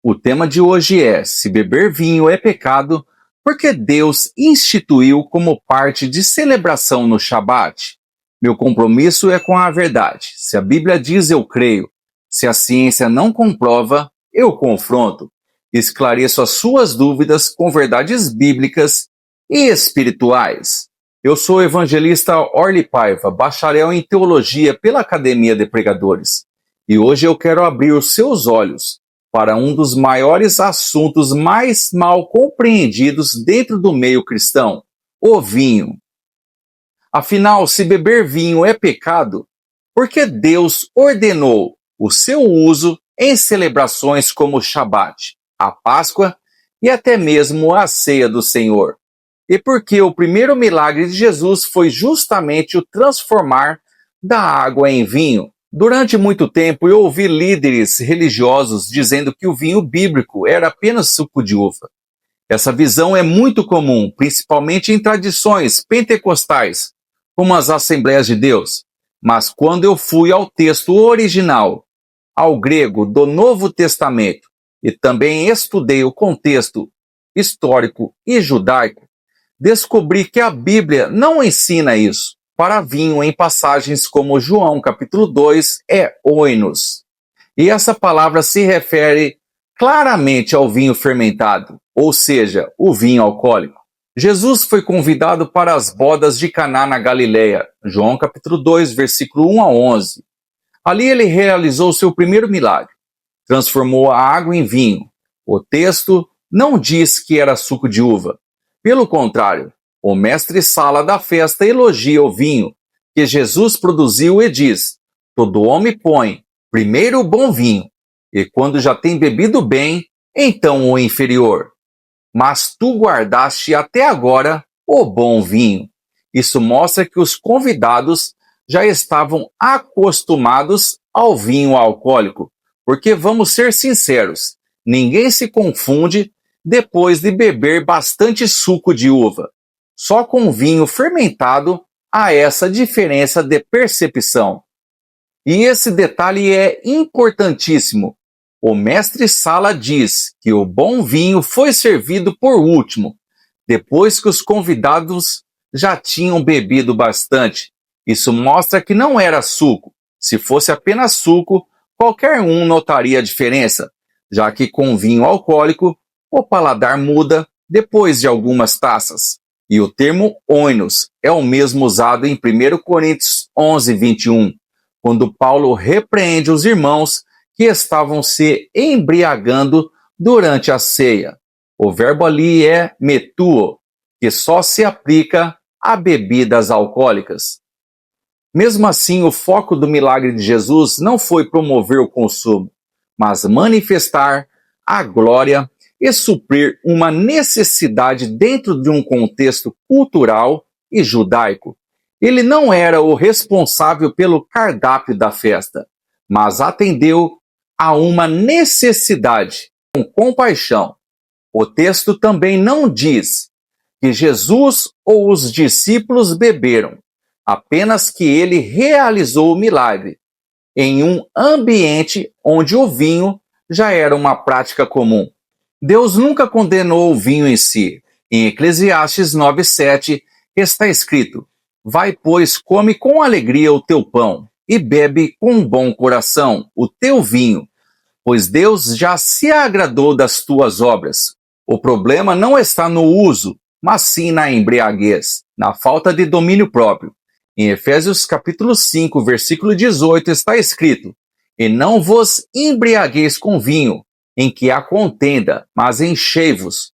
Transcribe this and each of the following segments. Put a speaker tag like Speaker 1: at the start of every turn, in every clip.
Speaker 1: O tema de hoje é: se beber vinho é pecado, porque Deus instituiu como parte de celebração no Shabat. Meu compromisso é com a verdade. Se a Bíblia diz, eu creio. Se a ciência não comprova, eu confronto. Esclareço as suas dúvidas com verdades bíblicas e espirituais. Eu sou o evangelista Orly Paiva, bacharel em teologia pela Academia de Pregadores. E hoje eu quero abrir os seus olhos para um dos maiores assuntos mais mal compreendidos dentro do meio cristão: o vinho. Afinal, se beber vinho é pecado, por que Deus ordenou o seu uso em celebrações como o Shabat, a Páscoa e até mesmo a Ceia do Senhor? E por que o primeiro milagre de Jesus foi justamente o transformar da água em vinho? Durante muito tempo eu ouvi líderes religiosos dizendo que o vinho bíblico era apenas suco de uva. Essa visão é muito comum, principalmente em tradições pentecostais, como as Assembleias de Deus. Mas quando eu fui ao texto original, ao grego do Novo Testamento, e também estudei o contexto histórico e judaico, descobri que a Bíblia não ensina isso. Para vinho, em passagens como João capítulo 2, é oinos. E essa palavra se refere claramente ao vinho fermentado, ou seja, o vinho alcoólico. Jesus foi convidado para as bodas de Caná na Galileia, João capítulo 2, versículo 1 a 11. Ali ele realizou seu primeiro milagre, transformou a água em vinho. O texto não diz que era suco de uva. Pelo contrário, o mestre-sala da festa elogia o vinho que Jesus produziu e diz: todo homem põe primeiro o bom vinho, e quando já tem bebido bem, então o inferior. Mas tu guardaste até agora o bom vinho. Isso mostra que os convidados já estavam acostumados ao vinho alcoólico, porque vamos ser sinceros, ninguém se confunde depois de beber bastante suco de uva. Só com vinho fermentado há essa diferença de percepção. E esse detalhe é importantíssimo. O mestre-sala diz que o bom vinho foi servido por último, depois que os convidados já tinham bebido bastante. Isso mostra que não era suco. Se fosse apenas suco, qualquer um notaria a diferença, já que com vinho alcoólico, o paladar muda depois de algumas taças. E o termo oinos é o mesmo usado em 1 Coríntios 11, 21, quando Paulo repreende os irmãos que estavam se embriagando durante a ceia. O verbo ali é metuo, que só se aplica a bebidas alcoólicas. Mesmo assim, o foco do milagre de Jesus não foi promover o consumo, mas manifestar a glória e suprir uma necessidade dentro de um contexto cultural e judaico. Ele não era o responsável pelo cardápio da festa, mas atendeu a uma necessidade com compaixão. O texto também não diz que Jesus ou os discípulos beberam, apenas que ele realizou o milagre em um ambiente onde o vinho já era uma prática comum. Deus nunca condenou o vinho em si. Em Eclesiastes 9:7 está escrito: vai, pois, come com alegria o teu pão, e bebe com um bom coração o teu vinho, pois Deus já se agradou das tuas obras. O problema não está no uso, mas sim na embriaguez, na falta de domínio próprio. Em Efésios capítulo 5, versículo 18 está escrito: e não vos embriagueis com vinho, em que há contenda, mas enchei-vos.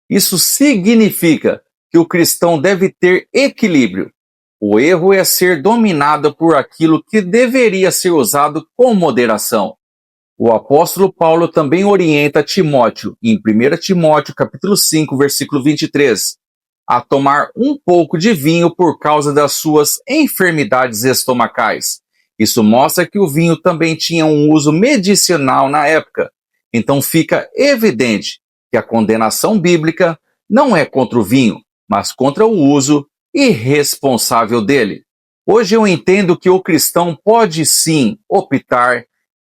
Speaker 1: Isso significa que o cristão deve ter equilíbrio. O erro é ser dominado por aquilo que deveria ser usado com moderação. O apóstolo Paulo também orienta Timóteo, em 1 Timóteo capítulo 5, versículo 23, a tomar um pouco de vinho por causa das suas enfermidades estomacais. Isso mostra que o vinho também tinha um uso medicinal na época. Então fica evidente que a condenação bíblica não é contra o vinho, mas contra o uso irresponsável dele. Hoje eu entendo que o cristão pode sim optar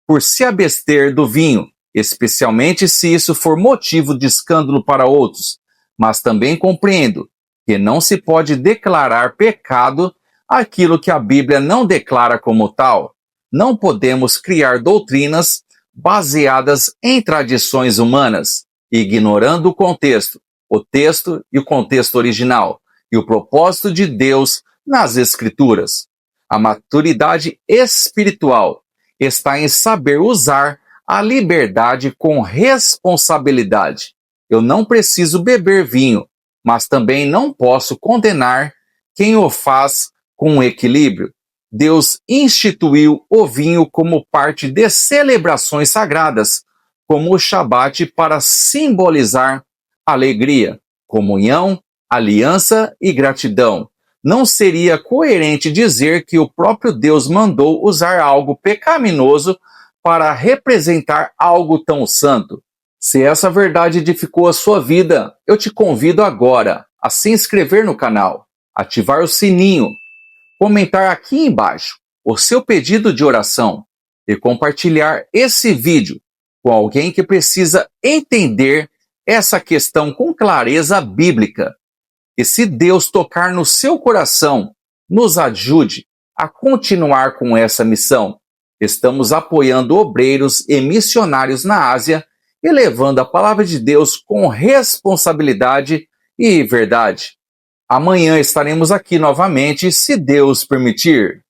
Speaker 1: por se abster do vinho, especialmente se isso for motivo de escândalo para outros, mas também compreendo que não se pode declarar pecado aquilo que a Bíblia não declara como tal. Não podemos criar doutrinas baseadas em tradições humanas, ignorando o texto e o contexto original, e o propósito de Deus nas Escrituras. A maturidade espiritual está em saber usar a liberdade com responsabilidade. Eu não preciso beber vinho, mas também não posso condenar quem o faz com equilíbrio. Deus instituiu o vinho como parte de celebrações sagradas, como o Shabat, para simbolizar alegria, comunhão, aliança e gratidão. Não seria coerente dizer que o próprio Deus mandou usar algo pecaminoso para representar algo tão santo. Se essa verdade edificou a sua vida, eu te convido agora a se inscrever no canal, ativar o sininho, comentar aqui embaixo o seu pedido de oração e compartilhar esse vídeo com alguém que precisa entender essa questão com clareza bíblica. E se Deus tocar no seu coração, nos ajude a continuar com essa missão. Estamos apoiando obreiros e missionários na Ásia e levando a palavra de Deus com responsabilidade e verdade. Amanhã estaremos aqui novamente, se Deus permitir.